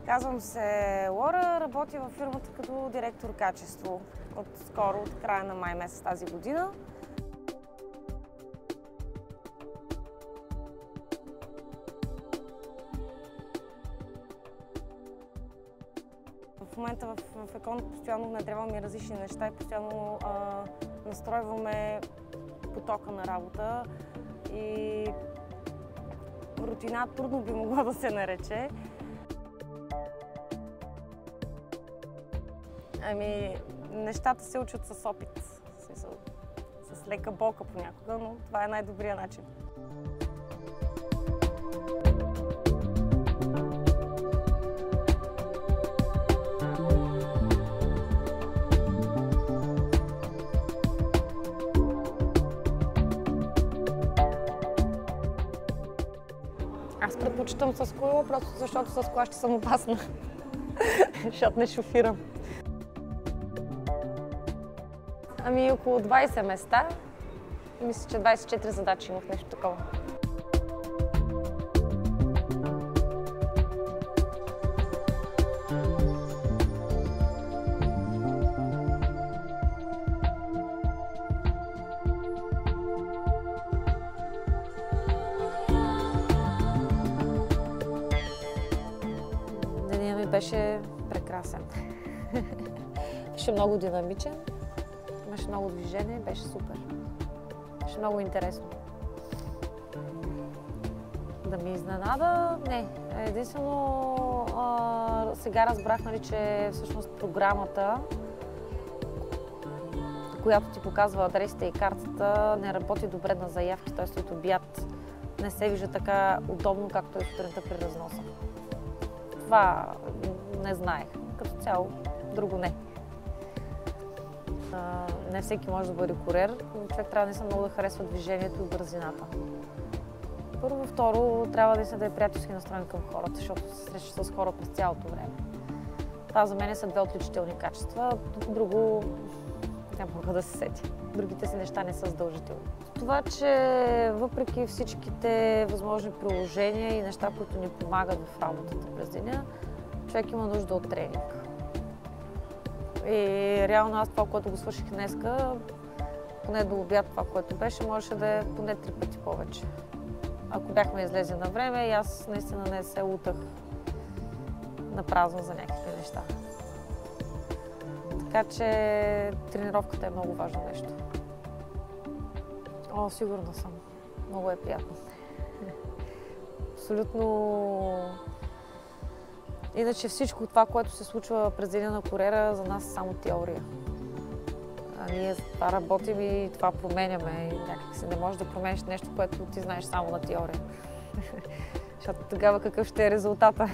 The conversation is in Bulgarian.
Казвам се Лора, работя във фирмата като директор качество скоро, от края на май месец тази година. В момента в Екон постоянно внедряваме различни неща и постоянно настройваме потока на работа и рутина трудно би могло да се нарече. Нещата се учат с опит, с лека болка понякога, но това е най-добрият начин. Аз предпочитам с кола, просто защото с кола ще съм опасна, защото не шофирам. Около 20 места. Мисля, че 24 задачи имах, нещо такова. Денят ми беше прекрасен. Беше много динамичен. Имаше много движение, беше супер. Беше много интересно. Да ми изненада? Не. Единствено сега разбрах, че всъщност програмата, която ти показва адресите и картата, не работи добре на заявки, т.е. от обяд не се вижда така удобно, както е сутринта при разноса. Това не знаех. Като цяло, друго не. Не всеки може да бъде куриер, но човек трябва много да харесва движението и бързината. Първо, второ, трябва да е приятелски настроен към хората, защото се среща с хора през цялото време. Това за мен са две отличителни качества, друго няма мога да се сети. Другите си неща не са задължителни. Това, че въпреки всичките възможни приложения и неща, които ни помагат в работата през деня, човек има нужда от тренинг. И реално аз това, което го свърших днеска, поне до обяд това, което беше, можеше да е поне 3 пъти повече. Ако бяхме излезли на време и аз наистина не се лутах на празно за някакви неща. Така че тренировката е много важно нещо. Сигурна съм. Много е приятно. Абсолютно. Иначе всичко това, което се случва през деня на куриера, за нас е само теория. Ние за това работим и това променяме. И някак си не можеш да промениш нещо, което ти знаеш само на теория. Защото тогава какъв ще е резултата?